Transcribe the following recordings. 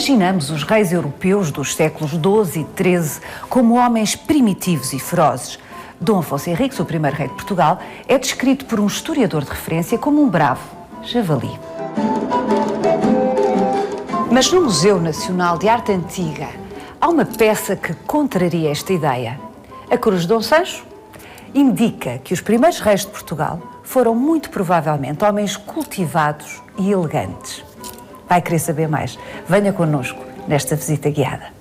Imaginamos os reis europeus dos séculos XII e XIII como homens primitivos e ferozes. Dom Afonso Henriques, o primeiro rei de Portugal, é descrito por um historiador de referência como um bravo javali. Mas no Museu Nacional de Arte Antiga há uma peça que contraria esta ideia. A Cruz de Dom Sancho indica que os primeiros reis de Portugal foram muito provavelmente homens cultivados e elegantes. Vai querer saber mais? Venha connosco nesta visita guiada.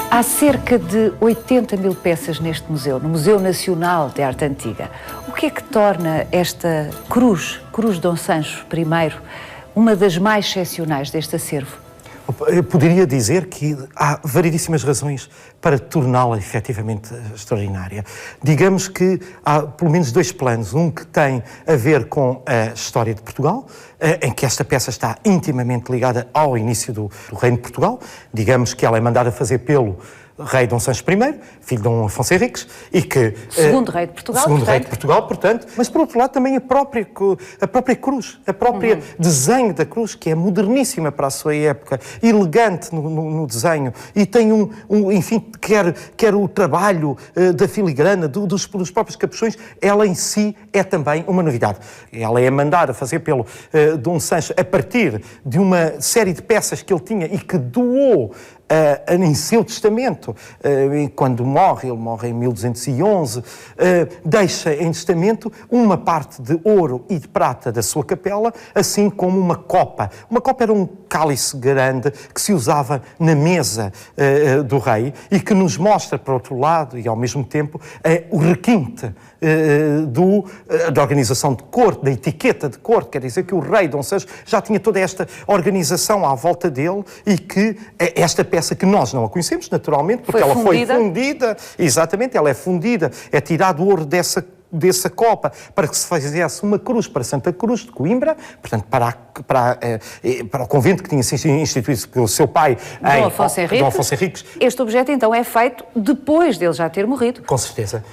Há cerca de 80 mil peças neste museu, no Museu Nacional de Arte Antiga. O que é que torna esta cruz de Dom Sancho I, uma das mais excepcionais deste acervo? Eu poderia dizer que há variedíssimas razões para torná-la efetivamente extraordinária. Digamos que há pelo menos dois planos. Um que tem a ver com a história de Portugal, em que esta peça está intimamente ligada ao início do Reino de Portugal. Digamos que ela é mandada fazer pelo rei Dom Sancho I, filho de Dom Afonso Henriques, e que... Segundo rei de Portugal, segundo rei de Portugal, portanto. Mas, por outro lado, também a própria cruz, a própria desenho da cruz, que é moderníssima para a sua época, elegante no desenho, e tem enfim, quer o trabalho da filigrana, dos próprios capuchões, ela em si é também uma novidade. Ela é mandada fazer pelo Dom Sancho a partir de uma série de peças que ele tinha e que doou em seu testamento, quando morre, ele morre em 1211, deixa em testamento uma parte de ouro e de prata da sua capela, assim como uma copa. Uma copa era um cálice grande que se usava na mesa do rei e que nos mostra, por outro lado, e ao mesmo tempo, o requinte da organização de corte, da etiqueta de corte. Quer dizer que o rei Dom Sancho já tinha toda esta organização à volta dele e que esta peça, que nós não a conhecemos naturalmente, porque ela foi fundida, exatamente, ela é fundida, é tirado o ouro dessa copa para que se fizesse uma cruz para Santa Cruz de Coimbra, portanto para o convento que tinha sido instituído pelo seu pai, Dom Afonso Henriques. Este objeto então é feito depois dele já ter morrido. Com certeza.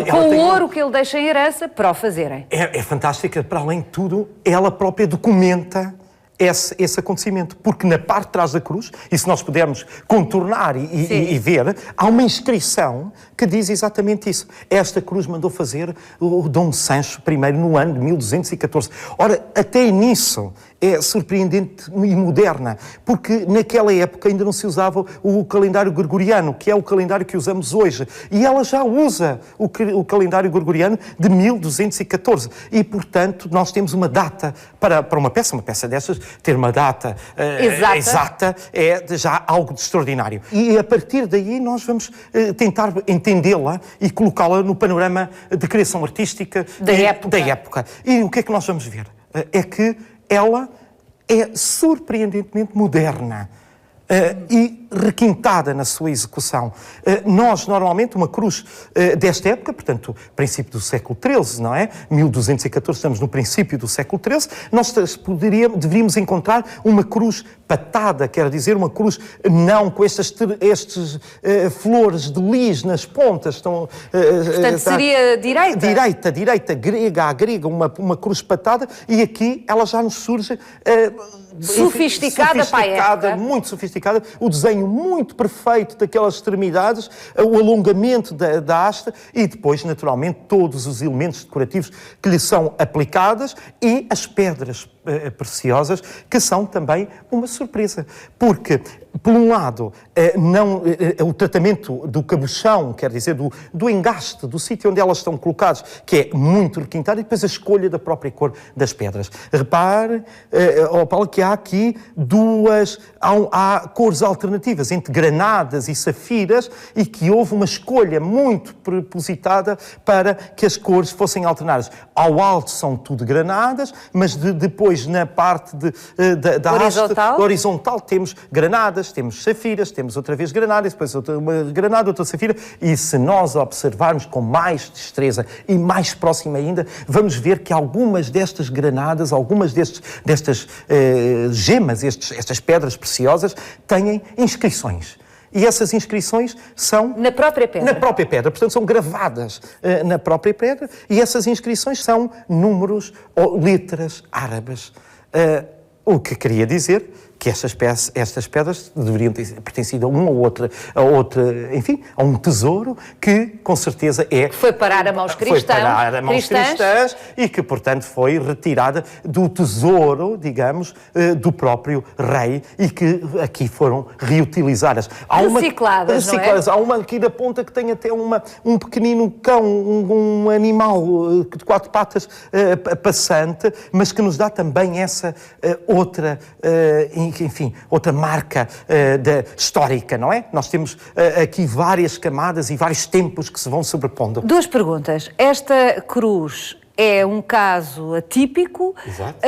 Com o ouro que ele deixa em herança para o fazerem. É fantástica, para além de tudo, ela própria documenta esse acontecimento, porque na parte de trás da cruz, e se nós pudermos contornar e ver, há uma inscrição que diz exatamente isso. Esta cruz mandou fazer o Dom Sancho I no ano de 1214. Ora, até nisso é surpreendente e moderna, porque naquela época ainda não se usava o calendário gregoriano, que é o calendário que usamos hoje, e ela já usa o calendário gregoriano de 1214, e portanto nós temos uma data para uma peça destas, ter uma data exata é já algo de extraordinário. E a partir daí nós vamos tentar entendê-la e colocá-la no panorama de criação artística da época. E o que é que nós vamos ver? É que ela é surpreendentemente moderna. E requintada na sua execução. Nós, normalmente, uma cruz desta época, portanto, princípio do século XIII, não é? 1214, estamos no princípio do século XIII, nós deveríamos encontrar uma cruz patada, quer dizer, uma cruz não com estes flores de lis nas pontas. Portanto, seria direita? Direita, grega, à grega, uma cruz patada, e aqui ela já nos surge... Sofisticada para a época. Muito sofisticada, o desenho muito perfeito daquelas extremidades, o alongamento da haste e depois, naturalmente, todos os elementos decorativos que lhe são aplicados e as pedras preciosas, que são também uma surpresa. Porque, por um lado, o tratamento do cabochão, quer dizer, do engaste, do sítio onde elas estão colocadas, que é muito requintado, e depois a escolha da própria cor das pedras. Repare, Paulo, que há aqui há cores alternativas entre granadas e safiras e que houve uma escolha muito propositada para que as cores fossem alternadas. Ao alto são tudo granadas, mas depois na parte da haste horizontal temos granadas, temos safiras, temos outra vez granadas, depois uma granada, outra safira, e se nós observarmos com mais destreza e mais próximo ainda, vamos ver que algumas destas granadas, algumas destas gemas, estas pedras preciosas, têm inscrições. E essas inscrições são... Na própria pedra? Na própria pedra. Portanto, são gravadas na própria pedra e essas inscrições são números ou letras árabes. O que queria dizer que estas pedras deveriam ter pertencido a uma ou outra, enfim, a um tesouro que, com certeza, foi parar a mãos cristãs e que, portanto, foi retirada do tesouro, digamos, do próprio rei e que aqui foram reutilizadas. Recicladas, não é? Há uma aqui da ponta que tem até um pequenino cão, um animal de 4 patas passante, mas que nos dá também essa outra... enfim, outra marca histórica, não é? Nós temos aqui várias camadas e vários tempos que se vão sobrepondo. 2 perguntas. Esta cruz é um caso atípico? Exato.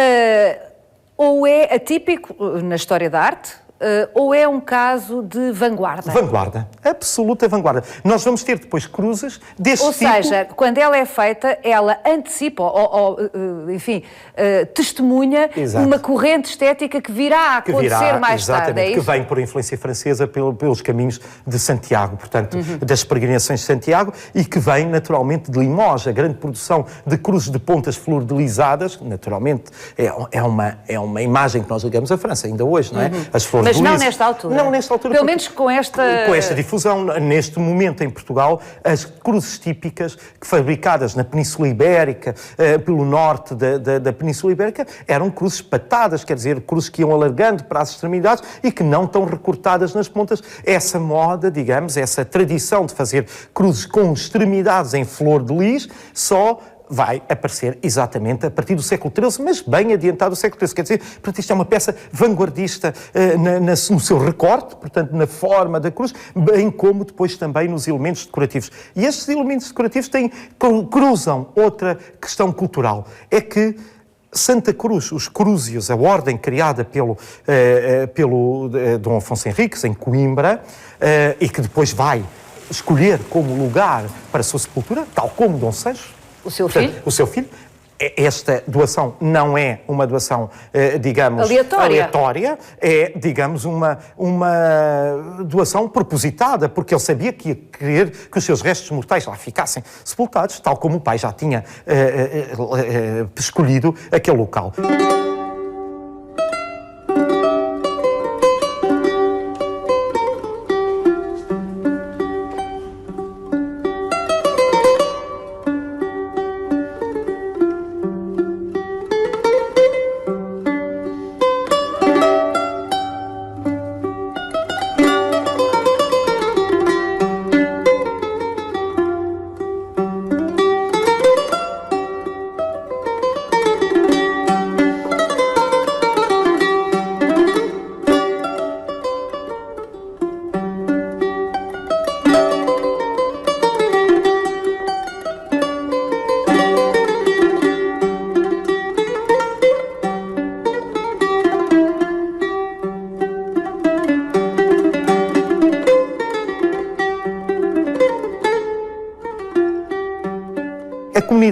Ou é atípico na história da arte? Ou é um caso de vanguarda? Vanguarda. Absoluta vanguarda. Nós vamos ter depois cruzes deste tipo... Ou seja, quando ela é feita, ela antecipa enfim, testemunha Exato. Uma corrente estética que virá a acontecer mais tarde. É isso? Que vem por influência francesa pelos caminhos de Santiago, portanto, das peregrinações de Santiago, e que vem naturalmente de Limoges. A grande produção de cruzes de pontas flordelizadas, naturalmente, é uma imagem que nós ligamos à França, ainda hoje, não é? As flores. Mas não nesta altura? Não nesta altura. Pelo menos com esta difusão. Neste momento, em Portugal, as cruzes típicas, fabricadas na Península Ibérica, pelo norte da Península Ibérica, eram cruzes patadas, quer dizer, cruzes que iam alargando para as extremidades e que não estão recortadas nas pontas. Essa moda, digamos, essa tradição de fazer cruzes com extremidades em flor de lis, só vai aparecer exatamente a partir do século XIII, mas bem adiantado do século XIII. Quer dizer, portanto, isto é uma peça vanguardista no seu recorte, portanto, na forma da cruz, bem como depois também nos elementos decorativos. E estes elementos decorativos cruzam outra questão cultural. É que Santa Cruz, os Crúzios, a ordem criada pelo Dom Afonso Henriques, em Coimbra, e que depois vai escolher como lugar para a sua sepultura, tal como Dom Sancho, o seu filho? O seu filho. Esta doação não é uma doação, digamos, aleatória. É, digamos, uma doação propositada, porque ele sabia que ia querer que os seus restos mortais lá ficassem sepultados, tal como o pai já tinha escolhido aquele local.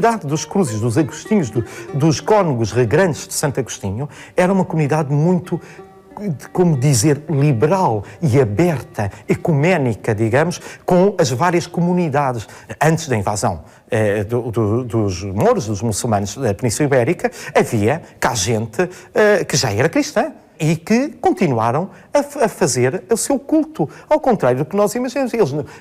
comunidade dos Cruzes, dos Agostinhos, dos cônegos regrantes de Santo Agostinho, era uma comunidade muito, como dizer, liberal e aberta, ecuménica, digamos, com as várias comunidades. Antes da invasão dos mouros, dos muçulmanos da Península Ibérica, havia cá gente que já era cristã e que continuaram a fazer o seu culto. Ao contrário do que nós imaginamos.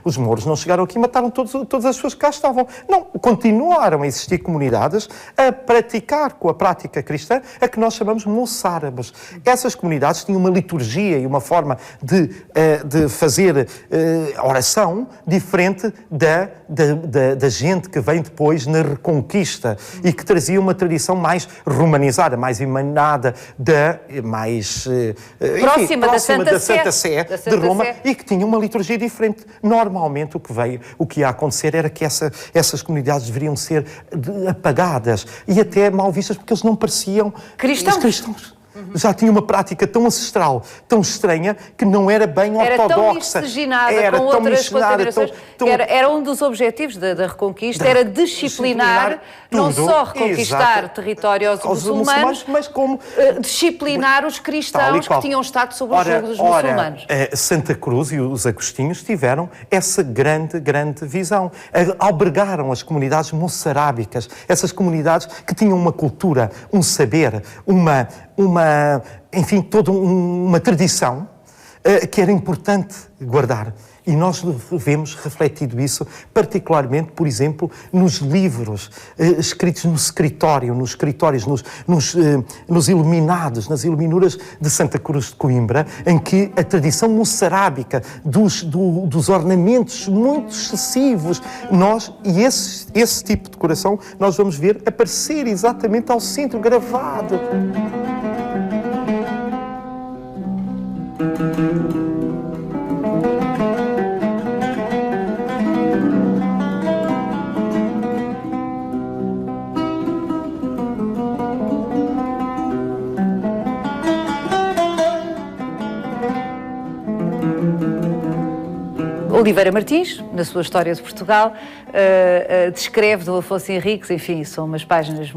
Os mouros não chegaram aqui e mataram todas as pessoas que cá estavam. Não, continuaram a existir comunidades a praticar com a prática cristã a que nós chamamos moçárabes. Essas comunidades tinham uma liturgia e uma forma de fazer oração diferente da gente que vem depois na Reconquista e que trazia uma tradição mais romanizada, mais emanada, mais próxima da Santa Sé de Roma e que tinha uma liturgia diferente. Normalmente o que ia acontecer era que essas comunidades deveriam ser apagadas e até mal vistas porque eles não pareciam cristãos. Já tinha uma prática tão ancestral, tão estranha, que não era bem ortodoxa. Era tão miscigenada com outras considerações. Era um dos objetivos da Reconquista, era disciplinar tudo, não só reconquistar território aos muçulmanos, mas como disciplinar os cristãos que tinham estado sob o jugo dos muçulmanos. Santa Cruz e os Agostinhos tiveram essa grande visão. Albergaram as comunidades moçarábicas, essas comunidades que tinham uma cultura, um saber, enfim, toda uma tradição que era importante guardar. E nós vemos refletido isso, particularmente, por exemplo, nos livros escritos no escritório, nos escritórios, nos iluminados, nas iluminuras de Santa Cruz de Coimbra, em que a tradição moçarábica dos ornamentos muito excessivos, e esse tipo de decoração nós vamos ver aparecer exatamente ao centro, gravado. Oliveira Martins, na sua História de Portugal, descreve Dom Afonso Henriques, enfim, são umas páginas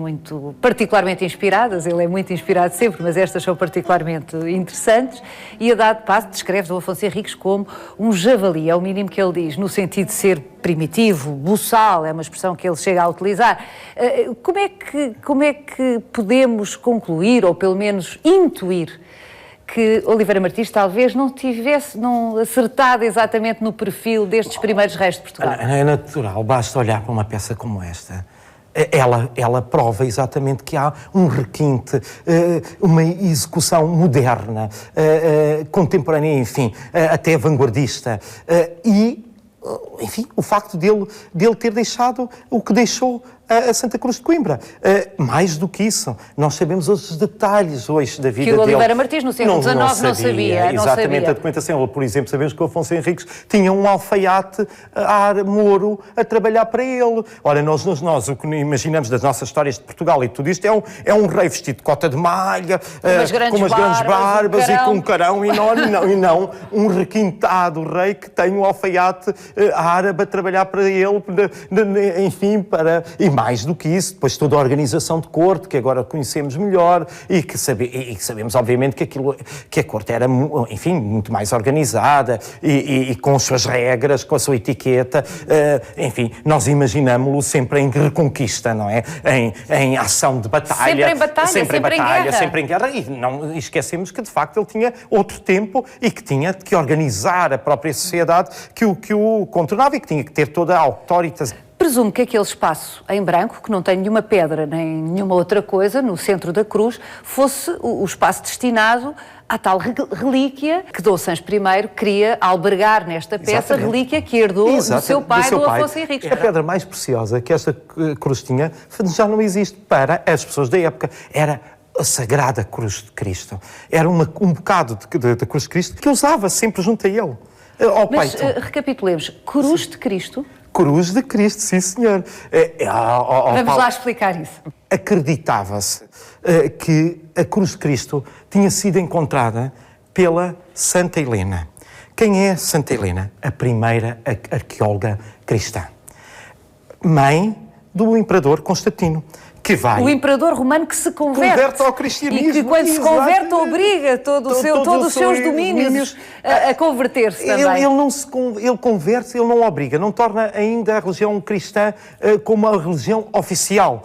particularmente inspiradas, ele é muito inspirado sempre, mas estas são particularmente interessantes, e a dado passo descreve Dom Afonso Henriques como um javali, é o mínimo que ele diz, no sentido de ser primitivo, buçal, é uma expressão que ele chega a utilizar. Como é que podemos concluir, ou pelo menos intuir, que Oliveira Martins talvez não acertado exatamente no perfil destes primeiros reis de Portugal? É natural, basta olhar para uma peça como esta. Ela prova exatamente que há um requinte, uma execução moderna, contemporânea, enfim, até vanguardista. Enfim, o facto dele ter deixado o que deixou a Santa Cruz de Coimbra. Mais do que isso, nós sabemos os detalhes hoje da vida dele. Que o Oliveira Martins, no século XIX, não sabia. Exatamente, a documentação. Por exemplo, sabemos que o Afonso Henriques tinha um alfaiate moro a trabalhar para ele. Ora, nós o que imaginamos das nossas histórias de Portugal e tudo isto é um rei vestido de cota de malha, com umas grandes barbas e com um carão enorme, e não um requintado rei que tem um alfaiate árabe a trabalhar para ele, enfim, e mais do que isso, depois toda a organização de corte, que agora conhecemos melhor, e que sabemos, obviamente, que a corte era, enfim, muito mais organizada, e com as suas regras, com a sua etiqueta, enfim, nós imaginamos-lo sempre em reconquista, não é? Em ação de batalha. Sempre em batalha, sempre em guerra. E não esquecemos que, de facto, ele tinha outro tempo e que tinha que organizar a própria sociedade que o contornava e que tinha que ter toda a autoritas. Presumo que aquele espaço em branco, que não tem nenhuma pedra nem nenhuma outra coisa, no centro da cruz, fosse o espaço destinado à tal relíquia que Dom Sancho I queria albergar nesta peça, relíquia que herdou do seu pai, Dom Afonso Henriques. A pedra mais preciosa que esta cruz tinha já não existe para as pessoas da época. Era a Sagrada Cruz de Cristo. Era um bocado da Cruz de Cristo que usava sempre junto a ele. Mas recapitulemos. Cruz de Cristo? Cruz de Cristo, sim, senhor. Vamos lá explicar isso. Acreditava-se que a Cruz de Cristo tinha sido encontrada pela Santa Helena. Quem é Santa Helena? A primeira arqueóloga cristã. Mãe do imperador Constantino, que vai... O imperador romano que se converte ao cristianismo. E que quando se converte obriga todos os seus domínios a converter-se também. Ele converte-se, ele não obriga, não torna ainda a religião cristã como a religião oficial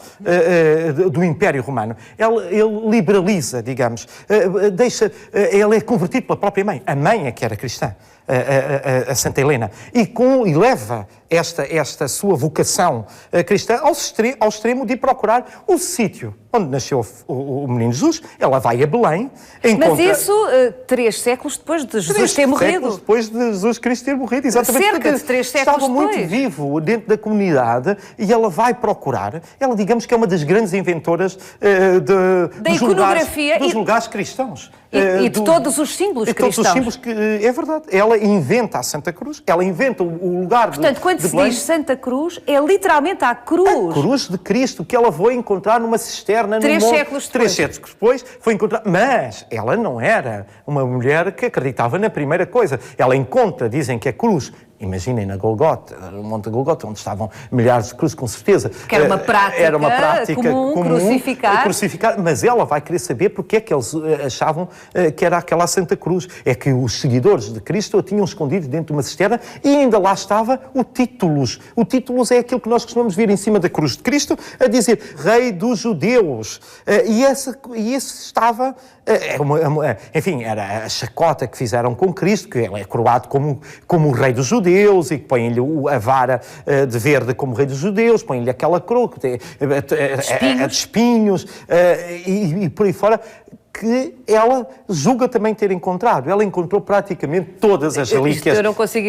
do Império Romano. Ele liberaliza, digamos, ele é convertido pela própria mãe. A mãe é que era cristã. A Santa Helena, e leva esta sua vocação cristã ao extremo de procurar o sítio onde nasceu o menino Jesus. Ela vai a Belém, Mas isso 3 séculos depois de Jesus ter morrido. 3 séculos depois de Jesus Cristo ter morrido, exatamente. Cerca de 3 séculos estava muito vivo dentro da comunidade e ela vai procurar. Ela, digamos que é uma das grandes inventoras da iconografia dos lugares cristãos. E de todos os símbolos cristãos. Todos os símbolos que, é verdade. Ela inventa a Santa Cruz, ela inventa o lugar de Belém. Portanto, quando se diz Santa Cruz, é literalmente a cruz. A cruz de Cristo, que ela foi encontrar numa cisterna. 3 séculos depois. 3 séculos depois foi encontrar. Mas ela não era uma mulher que acreditava na primeira coisa. Ela encontra, dizem que a cruz... Imaginem na Golgota, no Monte Golgota, onde estavam milhares de cruzes, com certeza. Que era uma prática comum crucificar. Mas ela vai querer saber porque é que eles achavam que era aquela Santa Cruz. É que os seguidores de Cristo a tinham escondido dentro de uma cisterna e ainda lá estava o títulos. O títulos é aquilo que nós costumamos ver em cima da cruz de Cristo, a dizer Rei dos Judeus. E esse estava... enfim, era a chacota que fizeram com Cristo, que ele é coroado como o Rei dos Judeus, e que põem-lhe a vara de verde como Rei dos Judeus, põem-lhe aquela coroa de espinhos e por aí fora, que ela julga também ter encontrado. Ela encontrou praticamente todas as relíquias. Eu não consigo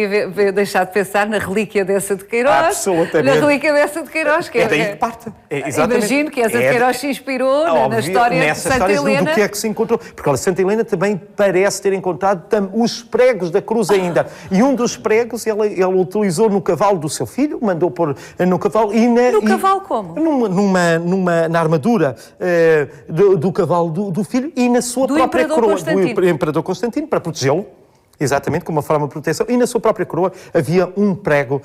deixar de pensar na relíquia dessa de Queiroz. Absolutamente. Na relíquia dessa de Queiroz. Que daí que parte. Imagino que essa de Queiroz se inspirou na história de Santa Helena. Do que é que se encontrou. Porque a Santa Helena também parece ter encontrado os pregos da cruz ainda. E um dos pregos ela utilizou no cavalo do seu filho, mandou pôr no cavalo. No cavalo como? Na armadura do cavalo do filho. E na sua própria coroa do imperador Constantino, para protegê-lo, exatamente, como uma forma de proteção, e na sua própria coroa havia um prego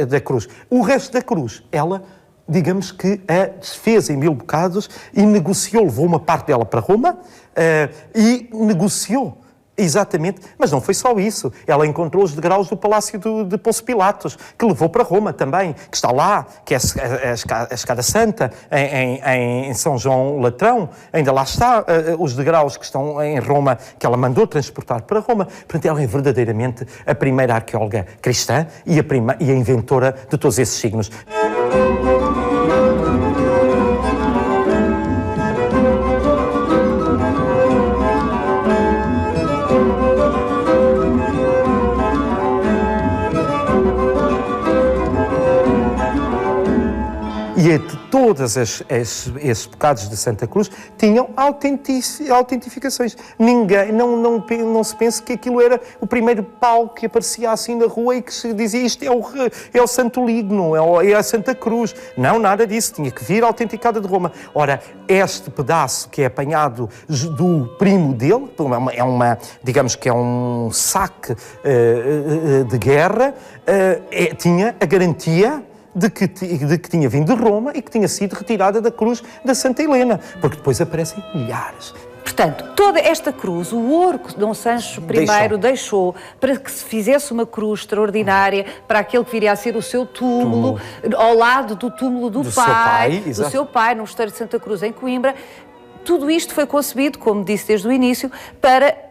da cruz. O resto da cruz, ela, digamos que a desfez em 1000 bocados e negociou, levou uma parte dela para Roma e negociou. Exatamente, mas não foi só isso. Ela encontrou os degraus do Palácio de Pôncio Pilatos, que levou para Roma também, que está lá, que é a Escada Santa, em São João Latrão. Ainda lá está os degraus que estão em Roma, que ela mandou transportar para Roma. Portanto, ela é verdadeiramente a primeira arqueóloga cristã e a inventora de todos esses signos. E todos esses bocados de Santa Cruz tinham autentificações. Ninguém, não se pense que aquilo era o primeiro pau que aparecia assim na rua e que se dizia isto é o Santo Ligno, é a Santa Cruz. Não, nada disso. Tinha que vir autenticada de Roma. Ora, este pedaço que é apanhado do primo dele, digamos que é um saque de guerra, tinha a garantia de que tinha vindo de Roma e que tinha sido retirada da cruz da Santa Helena, porque depois aparecem milhares. Portanto, toda esta cruz, o ouro que Dom Sancho I deixou para que se fizesse uma cruz extraordinária para aquele que viria a ser o seu túmulo, ao lado do túmulo do seu pai, no Mosteiro de Santa Cruz, em Coimbra, tudo isto foi concebido, como disse desde o início, para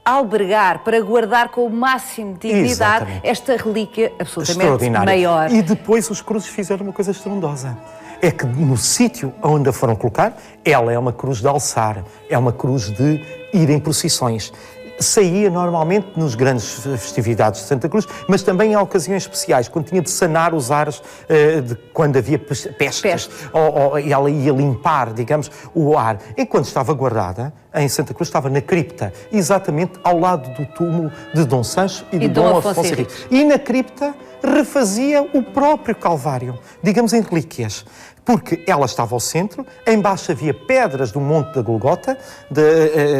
albergar, para guardar com o máximo de dignidade esta relíquia absolutamente maior. E depois os cruzes fizeram uma coisa estrondosa. É que no sítio onde a foram colocar, ela é uma cruz de alçar, é uma cruz de ir em procissões. Saía normalmente nos grandes festividades de Santa Cruz, mas também em ocasiões especiais, quando tinha de sanar os ares, quando havia pestes, e ela ia limpar, digamos, o ar. Enquanto estava guardada em Santa Cruz, estava na cripta, exatamente ao lado do túmulo de Dom Sancho e de Dom Afonso Henriques. E na cripta refazia o próprio Calvário, digamos em relíquias. Porque ela estava ao centro, embaixo havia pedras do Monte da Golgota.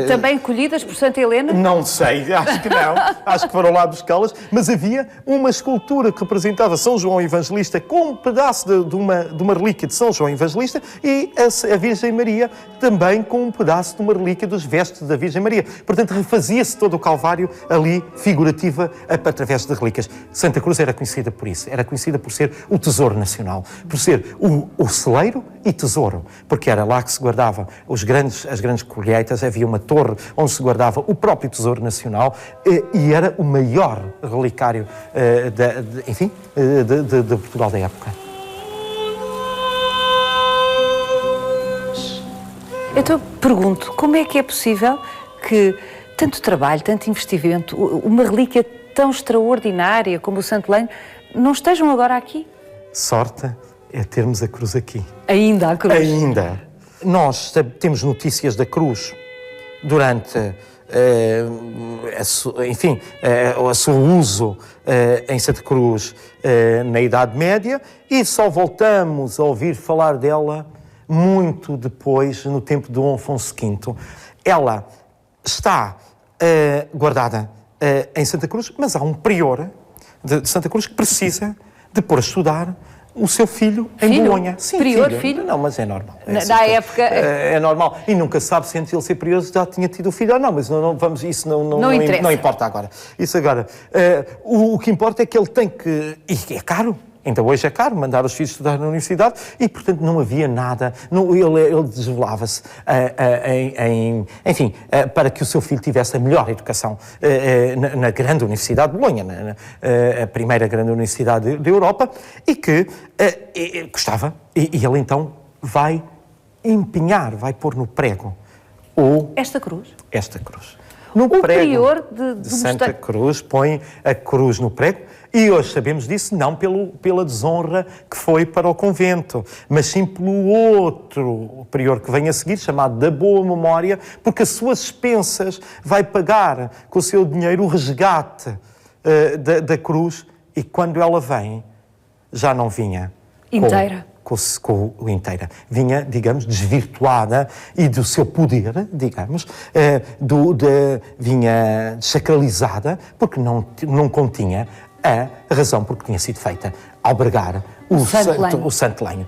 Também colhidas por Santa Helena? Não sei, acho que não. Acho que foram lá buscá-las. Mas havia uma escultura que representava São João Evangelista com um pedaço de uma relíquia de São João Evangelista e a Virgem Maria também com um pedaço de uma relíquia dos vestes da Virgem Maria. Portanto, refazia-se todo o Calvário ali, figurativa, através de relíquias. Santa Cruz era conhecida por isso. Era conhecida por ser o tesouro nacional, por ser o celeiro e tesouro, porque era lá que se guardavam as grandes colheitas, havia uma torre onde se guardava o próprio tesouro nacional e era o maior relicário de Portugal da época. Então pergunto, como é que é possível que tanto trabalho, tanto investimento, uma relíquia tão extraordinária como o Santo Lenho, não estejam agora aqui? Sorte é termos a cruz aqui. Ainda a cruz? Ainda. Nós temos notícias da cruz durante, o seu uso em Santa Cruz na Idade Média e só voltamos a ouvir falar dela muito depois, no tempo de Dom Afonso V. Ela está guardada em Santa Cruz, mas há um prior de Santa Cruz que precisa de pôr a estudar o seu filho em Bolonha. Sim, prior, filho? Não, mas é normal. Na época... É normal. E nunca sabe se antes de ele ser prior já tinha tido o filho ou não, mas isso não importa agora. Isso agora. O que importa é que ele tem que... E é caro. Ainda hoje é caro mandar os filhos estudar na universidade e, portanto, não havia nada. Ele desvelava-se, para que o seu filho tivesse a melhor educação na grande Universidade de Bolonha, a primeira grande universidade da Europa, e que gostava. E ele, então, vai empenhar, vai pôr no prego esta cruz? Esta cruz. No prego prior de Santa Cruz põe a cruz no prego e hoje sabemos disso não pela desonra que foi para o convento, mas sim pelo outro prior que vem a seguir, chamado da Boa Memória, porque as suas expensas vai pagar com o seu dinheiro o resgate da cruz e quando ela vem já não vinha inteira. Inteira. Vinha, digamos, desvirtuada e do seu poder, digamos, vinha sacralizada, porque não continha a razão por que tinha sido feita, albergar o Santo Lenho.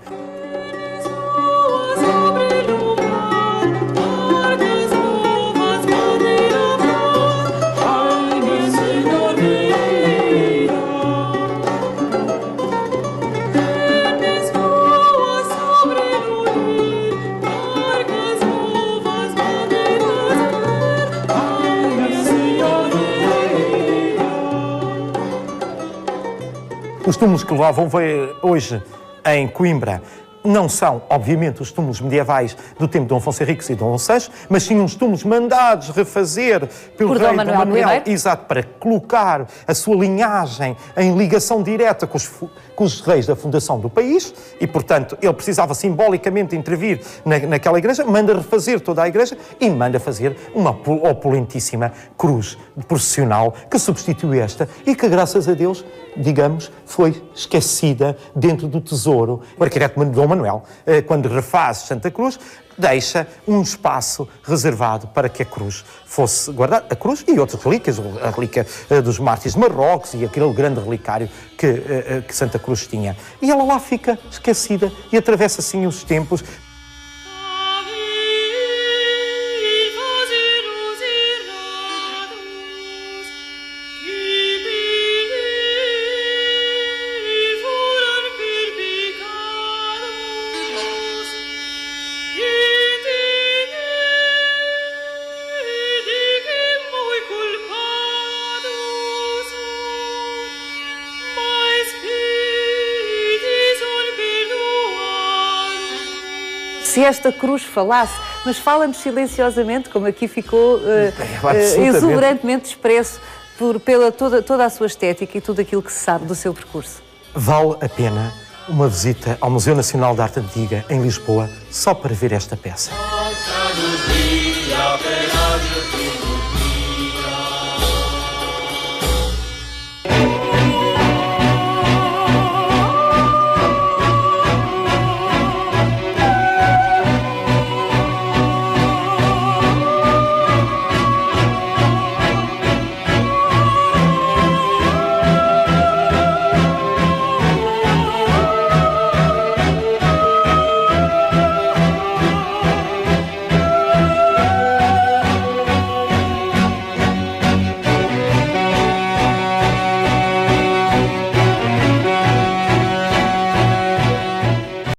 Os túmulos que vão ver hoje em Coimbra não são, obviamente, os túmulos medievais do tempo de Dom Afonso Henriques e Dom VI, mas sim uns túmulos mandados refazer pelo rei Dom Manuel, exato, para colocar a sua linhagem em ligação direta com os reis da fundação do país e, portanto, ele precisava simbolicamente intervir naquela igreja, manda refazer toda a igreja e manda fazer uma opulentíssima cruz processional que substitui esta e que, graças a Deus, digamos, foi esquecida dentro do tesouro. O arquiteto Dom Manuel, quando refaz Santa Cruz, deixa um espaço reservado para que a cruz fosse guardada. A cruz e outras relíquias, a relíquia dos mártires de Marrocos e aquele grande relicário que Santa Cruz tinha. E ela lá fica esquecida e atravessa assim os tempos. Se esta cruz falasse, mas fala-nos silenciosamente, como aqui ficou exuberantemente expresso pela toda a sua estética e tudo aquilo que se sabe do seu percurso. Vale a pena uma visita ao Museu Nacional de Arte Antiga, em Lisboa, só para ver esta peça.